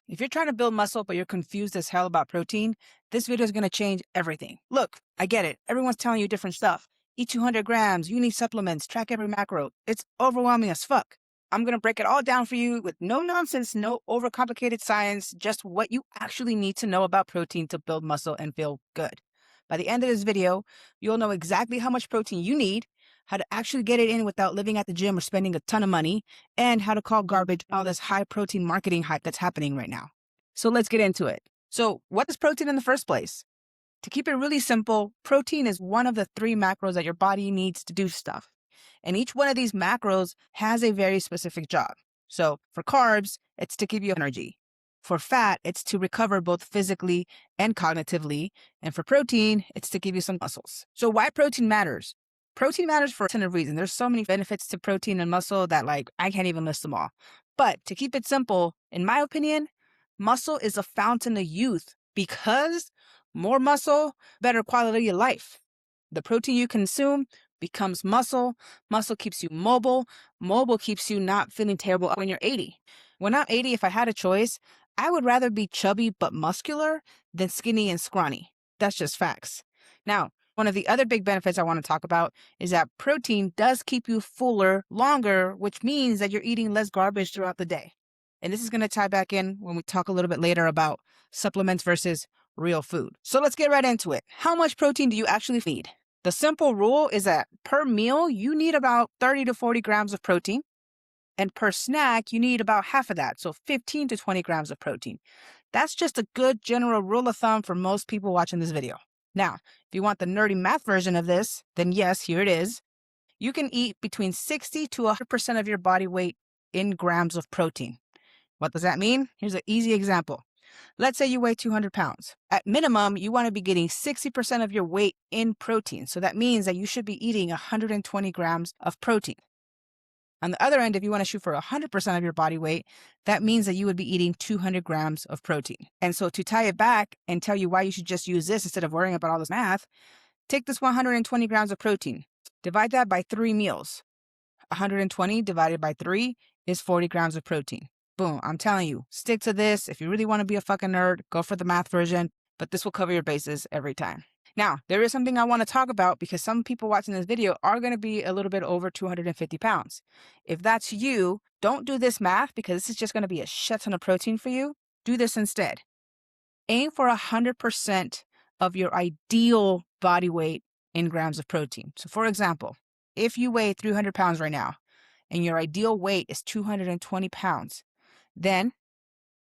If you're trying to build muscle, but you're confused as hell about protein, this video is going to change everything. Look, I get it. Everyone's telling you different stuff. Eat 200 grams, you need supplements, track every macro. It's overwhelming as fuck. I'm going to break it all down for you with no nonsense, no overcomplicated science, just what you actually need to know about protein to build muscle and feel good. By the end of this video, you'll know exactly how much protein you need, how to actually get it in without living at the gym or spending a ton of money, and how to call garbage all this high protein marketing hype that's happening right now. So let's get into it. So what is protein in the first place? To keep it really simple, protein is one of the 3 macros that your body needs to do stuff. And each one of these macros has a very specific job. So for carbs, it's to give you energy. For fat, it's to recover both physically and cognitively. And for protein, it's to give you some muscles. So why protein matters? Protein matters for a ton of reasons. There's so many benefits to protein and muscle that I can't even list them all. But to keep it simple, in my opinion, muscle is a fountain of youth because more muscle, better quality of life. The protein you consume becomes muscle. Muscle keeps you mobile. Mobile keeps you not feeling terrible when you're 80. When I'm 80, if I had a choice, I would rather be chubby but muscular than skinny and scrawny. That's just facts. Now, one of the other big benefits I want to talk about is that protein does keep you fuller longer, which means that you're eating less garbage throughout the day. And this is going to tie back in when we talk a little bit later about supplements versus real food. So let's get right into it. How much protein do you actually need? The simple rule is that per meal, you need about 30 to 40 grams of protein. And per snack, you need about half of that. So 15 to 20 grams of protein. That's just a good general rule of thumb for most people watching this video. Now, if you want the nerdy math version of this, then yes, here it is. You can eat between 60 to 100% of your body weight in grams of protein. What does that mean? Here's an easy example. Let's say you weigh 200 pounds. At minimum, you want to be getting 60% of your weight in protein. So that means that you should be eating 120 grams of protein. On the other end, if you want to shoot for 100% of your body weight, that means that you would be eating 200 grams of protein. And so to tie it back and tell you why you should just use this instead of worrying about all this math, take this 120 grams of protein, divide that by 3 meals. 120 divided by 3 is 40 grams of protein. Boom, I'm telling you, stick to this. If you really want to be a fucking nerd, go for the math version, but this will cover your bases every time. Now, there is something I want to talk about because some people watching this video are going to be a little bit over 250 pounds. If that's you, don't do this math because this is just going to be a shit ton of protein for you. Do this instead. Aim for 100% of your ideal body weight in grams of protein. So for example, if you weigh 300 pounds right now and your ideal weight is 220 pounds, then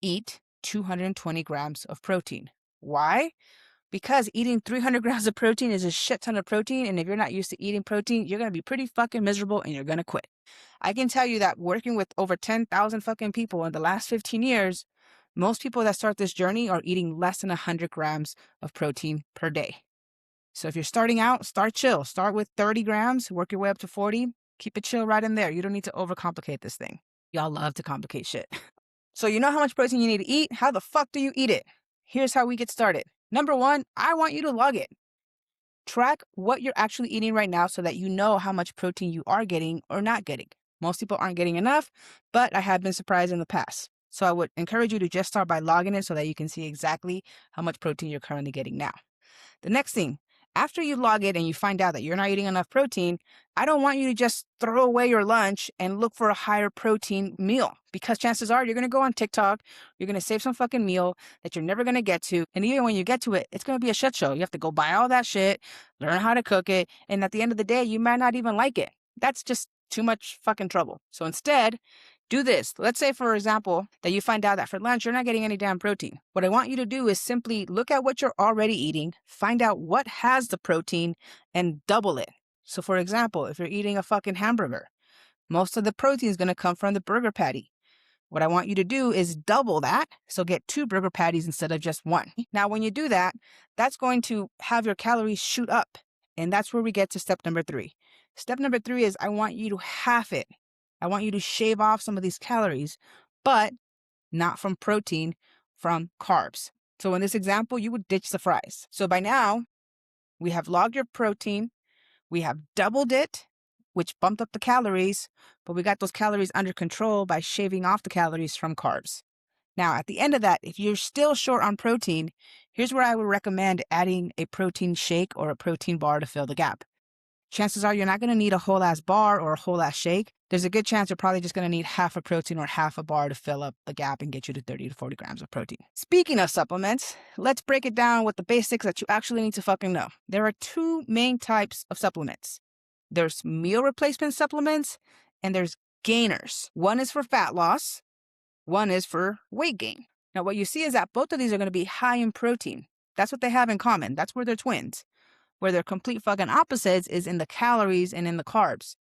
eat 220 grams of protein. Why? Because eating 300 grams of protein is a shit ton of protein. And if you're not used to eating protein, you're going to be pretty fucking miserable and you're going to quit. I can tell you that working with over 10,000 fucking people in the last 15 years, most people that start this journey are eating less than 100 grams of protein per day. So if you're starting out, start chill. Start with 30 grams, work your way up to 40. Keep it chill right in there. You don't need to overcomplicate this thing. Y'all love to complicate shit. So you know how much protein you need to eat? How the fuck do you eat it? Here's how we get started. Number 1, I want you to log it. Track what you're actually eating right now so that you know how much protein you are getting or not getting. Most people aren't getting enough, but I have been surprised in the past. So I would encourage you to just start by logging it so that you can see exactly how much protein you're currently getting now. The next thing, after you log it and you find out that you're not eating enough protein, I don't want you to just throw away your lunch and look for a higher protein meal because chances are you're going to go on TikTok, you're going to save some fucking meal that you're never going to get to. And even when you get to it, it's going to be a shit show. You have to go buy all that shit, learn how to cook it. And at the end of the day, you might not even like it. That's just too much fucking trouble. So instead, do this. Let's say, for example, that you find out that for lunch, you're not getting any damn protein. What I want you to do is simply look at what you're already eating, find out what has the protein, and double it. So for example, if you're eating a fucking hamburger, most of the protein is going to come from the burger patty. What I want you to do is double that. So get 2 burger patties instead of just 1. Now, when you do that, that's going to have your calories shoot up. And that's where we get to step number 3. Step number 3 is I want you to half it. I want you to shave off some of these calories, but not from protein, from carbs. So in this example, you would ditch the fries. So by now, we have logged your protein, we have doubled it, which bumped up the calories, but we got those calories under control by shaving off the calories from carbs. Now, at the end of that, if you're still short on protein, here's where I would recommend adding a protein shake or a protein bar to fill the gap. Chances are you're not going to need a whole ass bar or a whole ass shake. There's a good chance you're probably just going to need half a protein or half a bar to fill up the gap and get you to 30 to 40 grams of protein. Speaking of supplements, let's break it down with the basics that you actually need to fucking know. There are two main types of supplements. There's meal replacement supplements and there's gainers. One is for fat loss. One is for weight gain. Now, what you see is that both of these are going to be high in protein. That's what they have in common. That's where they're twins. Where they're complete fucking opposites is in the calories and in the carbs.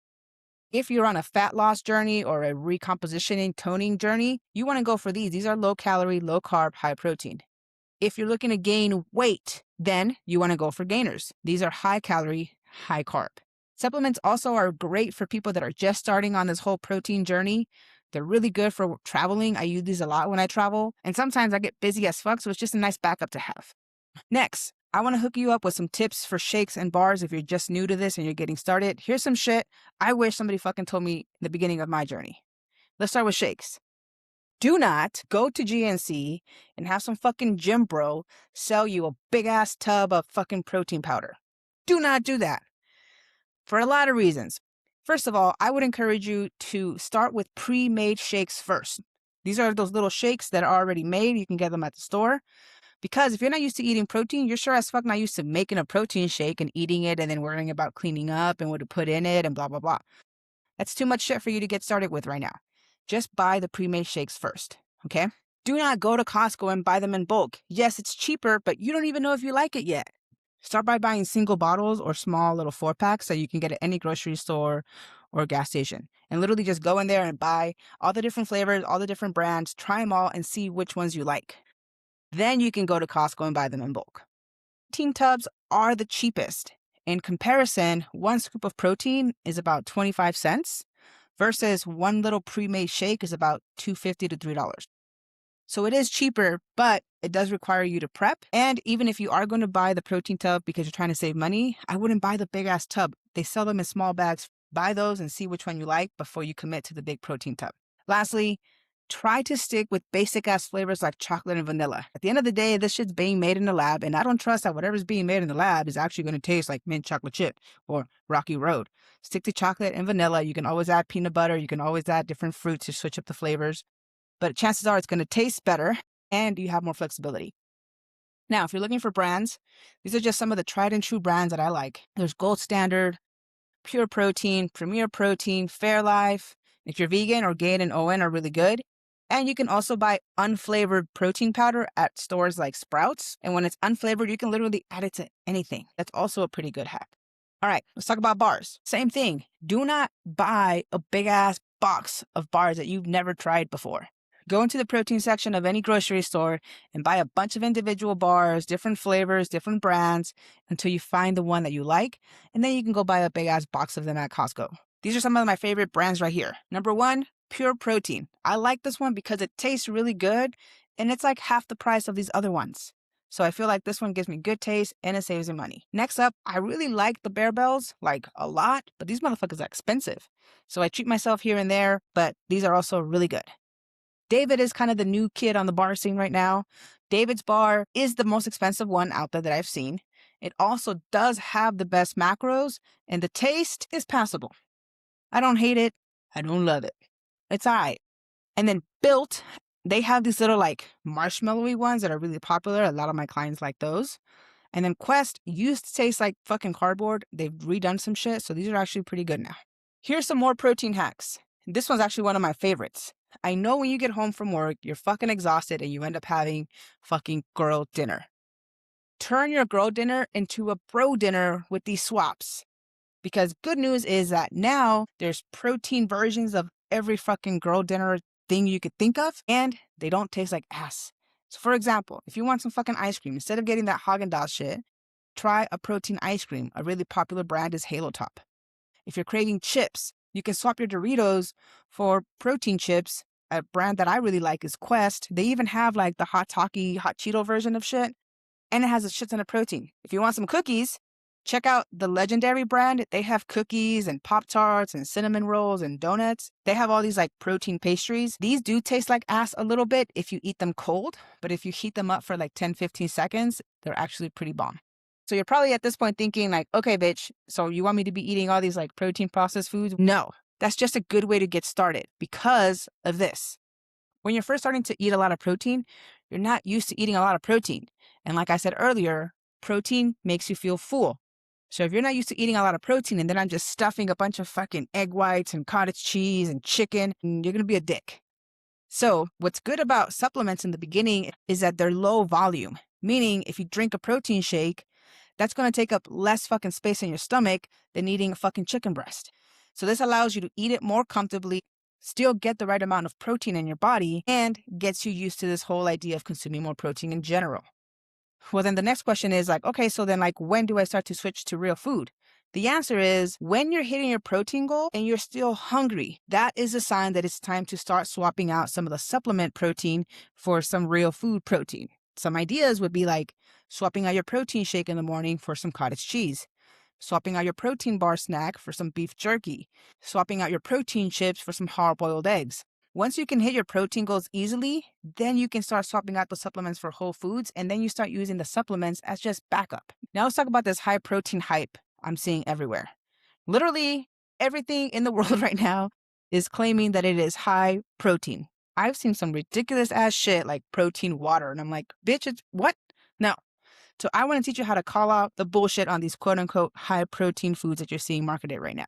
If you're on a fat loss journey or a recompositioning, toning journey, you want to go for these. These are low calorie, low carb, high protein. If you're looking to gain weight, then you want to go for gainers. These are high calorie, high carb. Supplements also are great for people that are just starting on this whole protein journey. They're really good for traveling. I use these a lot when I travel. And sometimes I get busy as fuck, so it's just a nice backup to have. Next, I want to hook you up with some tips for shakes and bars if you're just new to this and you're getting started. Here's some shit I wish somebody fucking told me in the beginning of my journey. Let's start with shakes. Do not go to GNC and have some fucking gym bro sell you a big-ass tub of fucking protein powder. Do not do that. For a lot of reasons. First of all, I would encourage you to start with pre-made shakes first. These are those little shakes that are already made. You can get them at the store. Because if you're not used to eating protein, you're sure as fuck not used to making a protein shake and eating it and then worrying about cleaning up and what to put in it and blah, blah, blah. That's too much shit for you to get started with right now. Just buy the pre-made shakes first, okay? Do not go to Costco and buy them in bulk. Yes, it's cheaper, but you don't even know if you like it yet. Start by buying single bottles or small little 4-packs that you can get at any grocery store or gas station. And literally just go in there and buy all the different flavors, all the different brands, try them all and see which ones you like. Then you can go to Costco and buy them in bulk. Protein tubs are the cheapest. In comparison, one scoop of protein is about 25 cents versus one little pre-made shake is about $2.50 to $3. So it is cheaper, but it does require you to prep. And even if you are going to buy the protein tub because you're trying to save money, I wouldn't buy the big ass tub. They sell them in small bags. Buy those and see which one you like before you commit to the big protein tub. Lastly, try to stick with basic ass flavors like chocolate and vanilla. At the end of the day, this shit's being made in the lab, and I don't trust that whatever's being made in the lab is actually going to taste like mint chocolate chip or Rocky Road. Stick to chocolate and vanilla. You can always add peanut butter. You can always add different fruits to switch up the flavors. But chances are it's going to taste better and you have more flexibility. Now, if you're looking for brands, these are just some of the tried and true brands that I like. There's Gold Standard, Pure Protein, Premier Protein, Fairlife. If you're vegan, Orgain and ON are really good. And you can also buy unflavored protein powder at stores like Sprouts. And when it's unflavored, you can literally add it to anything. That's also a pretty good hack. All right, let's talk about bars. Same thing. Do not buy a big ass box of bars that you've never tried before. Go into the protein section of any grocery store and buy a bunch of individual bars, different flavors, different brands, until you find the one that you like. And then you can go buy a big ass box of them at Costco. These are some of my favorite brands right here. Number one, Pure Protein. I like this one because it tastes really good and it's like half the price of these other ones. So I feel like this one gives me good taste and it saves me money. Next up, I really like the Bear Bells, like a lot, but these motherfuckers are expensive. So I treat myself here and there, but these are also really good. David is kind of the new kid on the bar scene right now. David's bar is the most expensive one out there that I've seen. It also does have the best macros and the taste is passable. I don't hate it. I don't love it. It's all right. And then Built, they have these little like marshmallowy ones that are really popular. A lot of my clients like those. And then Quest used to taste like fucking cardboard. They've redone some shit. So these are actually pretty good now. Here's some more protein hacks. This one's actually one of my favorites. I know when you get home from work, you're fucking exhausted and you end up having fucking girl dinner. Turn your girl dinner into a bro dinner with these swaps. Because good news is that now there's protein versions of every fucking girl dinner thing you could think of, and they don't taste like ass. So for example, if you want some fucking ice cream, instead of getting that Haagen-Dazs shit, try a protein ice cream. A really popular brand is Halo Top. If you're craving chips, you can swap your Doritos for protein chips. A brand that I really like is Quest. They even have like the Hot Taki, Hot Cheeto version of shit. And it has a shit ton of protein. If you want some cookies, Check out the Legendary brand. They have cookies and Pop-Tarts and cinnamon rolls and donuts. They have all these like protein pastries. These do taste like ass a little bit if you eat them cold, but if you heat them up for like 10, 15 seconds, they're actually pretty bomb. So you're probably at this point thinking like, okay, bitch, so you want me to be eating all these like protein processed foods? No, that's just a good way to get started because of this. When you're first starting to eat a lot of protein, you're not used to eating a lot of protein. And like I said earlier, protein makes you feel full. So if you're not used to eating a lot of protein and then I'm just stuffing a bunch of fucking egg whites and cottage cheese and chicken, you're going to be a dick. So what's good about supplements in the beginning is that they're low volume, meaning if you drink a protein shake, that's going to take up less fucking space in your stomach than eating a fucking chicken breast. So this allows you to eat it more comfortably, still get the right amount of protein in your body, and gets you used to this whole idea of consuming more protein in general. Well, then the next question is like, okay, so then like, when do I start to switch to real food? The answer is when you're hitting your protein goal and you're still hungry, that is a sign that it's time to start swapping out some of the supplement protein for some real food protein. Some ideas would be like swapping out your protein shake in the morning for some cottage cheese, swapping out your protein bar snack for some beef jerky, swapping out your protein chips for some hard-boiled eggs. Once you can hit your protein goals easily, then you can start swapping out the supplements for whole foods, and then you start using the supplements as just backup. Now let's talk about this high protein hype I'm seeing everywhere. Literally everything in the world right now is claiming that it is high protein. I've seen some ridiculous ass shit like protein water, and I'm like, bitch, it's what? No. So I want to teach you how to call out the bullshit on these quote unquote high protein foods that you're seeing marketed right now.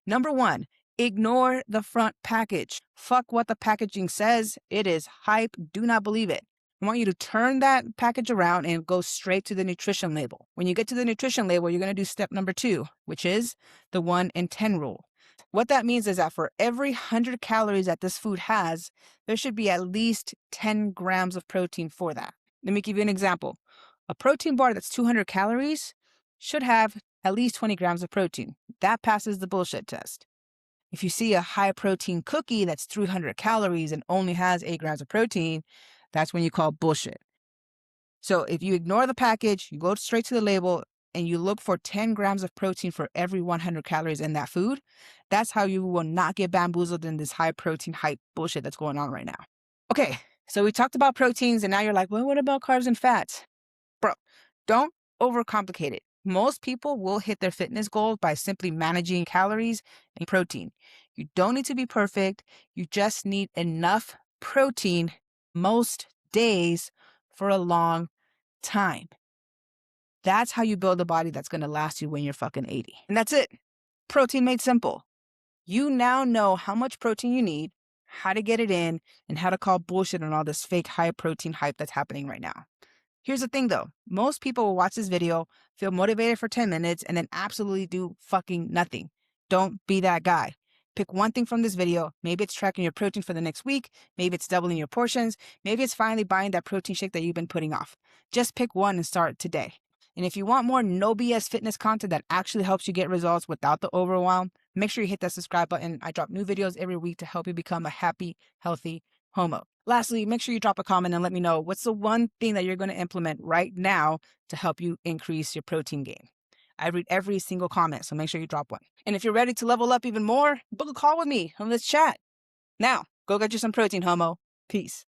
Number one, ignore the front package. Fuck what the packaging says. It is hype. Do not believe it. I want you to turn that package around and go straight to the nutrition label. When you get to the nutrition label, you're going to do step number 2, which is the 1 in 10 rule. What that means is that for every 100 calories that this food has, there should be at least 10 grams of protein for that. Let me give you an example. A protein bar that's 200 calories should have at least 20 grams of protein. That passes the bullshit test. If you see a high protein cookie that's 300 calories and only has 8 grams of protein, that's when you call bullshit. So if you ignore the package, you go straight to the label, and you look for 10 grams of protein for every 100 calories in that food, that's how you will not get bamboozled in this high protein hype bullshit that's going on right now. Okay, so we talked about proteins, and now you're like, well, what about carbs and fats? Bro, don't overcomplicate it. Most people will hit their fitness goals by simply managing calories and protein. You don't need to be perfect. You just need enough protein most days for a long time. That's how you build a body that's going to last you when you're fucking 80. And that's it. Protein made simple. You now know how much protein you need, how to get it in, and how to call bullshit on all this fake high protein hype that's happening right now. Here's the thing though. Most people will watch this video, feel motivated for 10 minutes, and then absolutely do fucking nothing. Don't be that guy. Pick one thing from this video. Maybe it's tracking your protein for the next week. Maybe it's doubling your portions. Maybe it's finally buying that protein shake that you've been putting off. Just pick one and start today. And if you want more no BS fitness content that actually helps you get results without the overwhelm, make sure you hit that subscribe button. I drop new videos every week to help you become a happy, healthy homo. Lastly, make sure you drop a comment and let me know what's the one thing that you're going to implement right now to help you increase your protein gain. I read every single comment, so make sure you drop one. And if you're ready to level up even more, book a call with me and let's chat. Now, go get you some protein, homo. Peace.